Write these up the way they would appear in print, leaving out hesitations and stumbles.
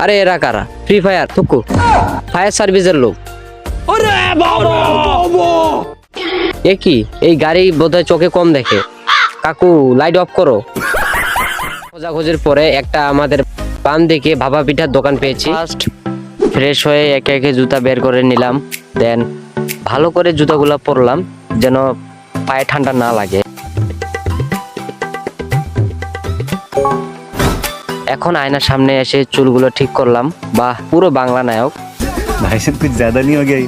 আরে এরা কারা? ফ্রি ফায়ার থুকু, ফায়ার সার্ভিসের লোক। এ কি, এই গাড়ি বোধহয় চোখে কম দেখে। কাকু লাইট অফ করো। খোঁজাখুঁজির পরে একটা আমাদের পান দেখে ভাপা পিঠার দোকান পেয়েছি। ফার্স্ট ফ্রেশ হয়ে একে একে জুতা বের করে নিলাম, দেন ভালো করে জুতাগুলো পরলাম যেন পায়ে ঠান্ডা না লাগে। এখন আয়নার সামনে এসে চুলগুলো ঠিক করলাম। বাহ, পুরো বাংলা নায়ক। भाई साहब कुछ ज्यादा नहीं हो गया?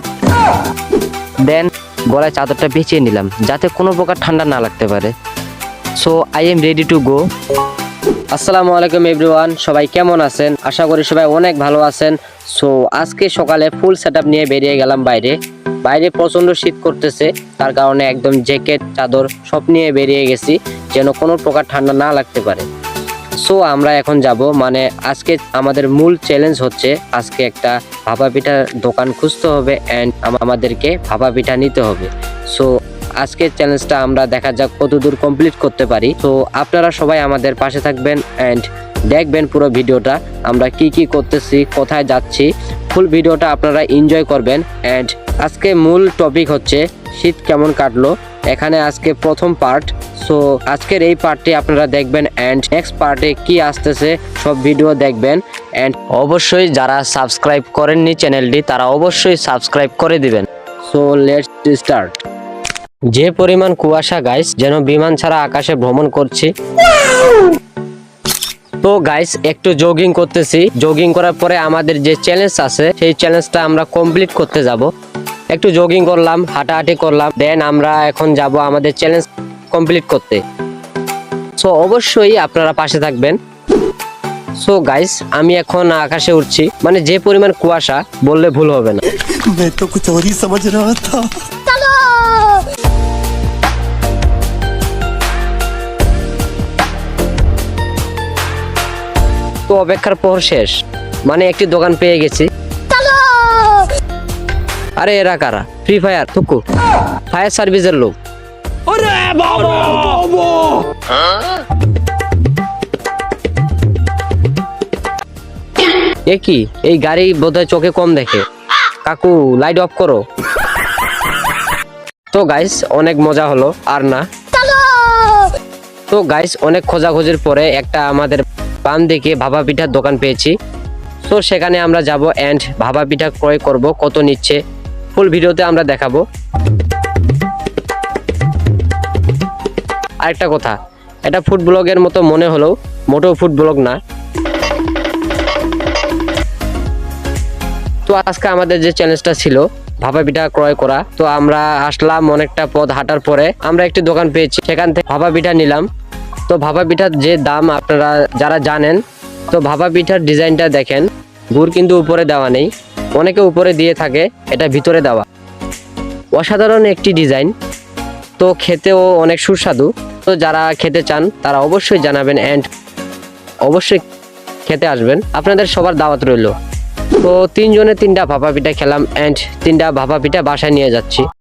দেন গলায় চাদরটা পেঁচিয়ে নিলাম যাতে কোনো প্রকার ঠান্ডা না লাগতে পারে। So I am ready to go. আসসালামু আলাইকুম এভরিওয়ান, সবাই কেমন আছেন? আশা করি সবাই অনেক ভালো আছেন। সো আজকে সকালে ফুল সেটআপ নিয়ে বেরিয়ে গেলাম বাইরে। বাইরে প্রচণ্ড শীত করতেছে, তার কারণে একদম জ্যাকেট চাদর সব নিয়ে বেরিয়ে গেছি যেন কোনো প্রকার ঠান্ডা না লাগতে পারে। সো আমরা এখন যাব, মানে আজকে আমাদের মূল চ্যালেঞ্জ হচ্ছে আজকে একটা ভাপা পিঠার দোকান খুঁজতে হবে অ্যান্ড আমাদেরকে ভাপা পিঠা নিতে হবে। সো আজকের চ্যালেঞ্জটা আমরা দেখা যাক কতদূর কমপ্লিট করতে পারি। তো আপনারা সবাই আমাদের পাশে থাকবেন অ্যান্ড দেখবেন পুরো ভিডিওটা, আমরা কি কি করতেছি, কোথায় যাচ্ছি, ফুল ভিডিওটা আপনারা এনজয় করবেন। অ্যান্ড আজকে মূল টপিক হচ্ছে শীত কেমন কাটলো। এখানে আজকে প্রথম পার্ট। সো আজকের এই পার্টটি আপনারা দেখবেন অ্যান্ড নেক্সট পার্টে কি আসতেছে সব ভিডিও দেখবেন। অ্যান্ড অবশ্যই যারা সাবস্ক্রাইব করেননি চ্যানেলটি তারা অবশ্যই সাবস্ক্রাইব করে দিবেন। So let's start. যে পরিমাণ কুয়াশা গাইস, যেন বিমান ছাড়া আকাশে ভ্রমণ করছি। তো গাইস একটু জগিং করতেছি, জগিং করার পরে আমাদের যে চ্যালেঞ্জ আছে সেই চ্যালেঞ্জটা আমরা কমপ্লিট করতে যাব। একটু জগিং করলাম, হাঁটাহাঁটি করলাম, দেন আমরা এখন যাব আমাদের চ্যালেঞ্জ কমপ্লিট করতে। সো অবশ্যই আপনারা পাশে থাকবেন। সো গাইস আমি এখন আকাশে উঠছি, মানে যে পরিমাণ কুয়াশা বললে ভুল হবে না। मैं तो कुछ और ही समझ रहा था। তো অপেক্ষার পর শেষ, মানে একটি দোকান পেয়ে গেছি। আরে এরা কারা? ফ্রি ফায়ার থুকু, ফায়ার সার্ভিসের লোক। এ কি, এই গাড়ি বোধহয় চোখে কম দেখে। কাকু লাইট অফ করো। তো গাইস অনেক মজা হলো আর না। তো গাইস অনেক খোঁজাখুঁজির পরে একটা আমাদের পান দেখে ভাপা পিঠার দোকান পেয়েছি। তো সেখানে আমরা যাব অ্যান্ড ভাপা পিঠা ক্রয় করব, কত নিচ্ছে ফুল ভিডিওতে আমরা দেখাবো। আরেকটা কথা, এটা ফুড ব্লগের মতো মনে হলেও মোটেও ফুড ব্লগ না। তো আজকে আমাদের যে চ্যালেঞ্জটা ছিল ভাপা পিঠা ক্রয় করা, তো আমরা আসলাম অনেকটা পথ হাঁটার পরে আমরা একটি দোকান পেয়েছি, সেখান থেকে ভাপা পিঠা নিলাম। তো ভাপা পিঠার যে দাম আপনারা যারা জানেন, তো ভাপা পিঠার ডিজাইনটা দেখেন, গুড় কিন্তু উপরে দেওয়া নেই, অনেকে উপরে দিয়ে থাকে, এটা ভিতরে দেওয়া। অসাধারণ একটি ডিজাইন, তো খেতেও অনেক সুস্বাদু। তো যারা খেতে চান তারা অবশ্যই জানাবেন অ্যান্ড অবশ্যই খেতে আসবেন, আপনাদের সবার দাওয়াত রইল। তো 3 জনে 3টা ভাপা পিঠা খেলাম অ্যান্ড 3টা ভাপা পিঠা বাসায় নিয়ে যাচ্ছি।